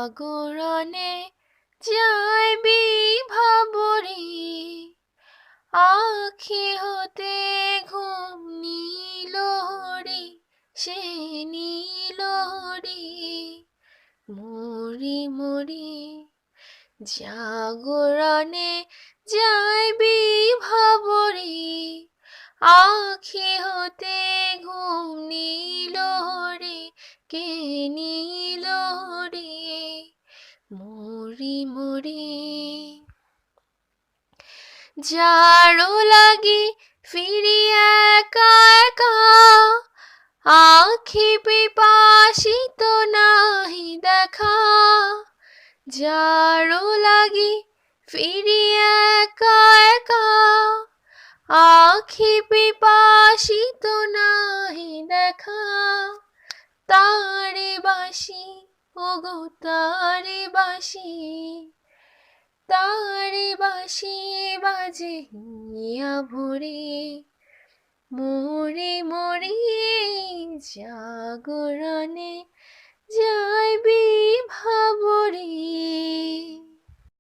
জাগরণে যাইবি ভাবরে, আখি হতে ঘুম নীল রে, সে নীল রে। মরি মরি জাগরণে যাইবি ভাবরে, আখি হতে ঘুম নীল রে, কে নীল রে। মরি মরি যারো লাগি ফিরি একা একা, আখি পিপাসিত নাহি দেখা। যারো লাগি ফিরি একা একা, আখি পিপাসিত নাহি দেখা। তারে বাসি ওগো তারে বাসি, তারে বাসি বাজে হিয়া ভরে। মরি মরি জাগরণে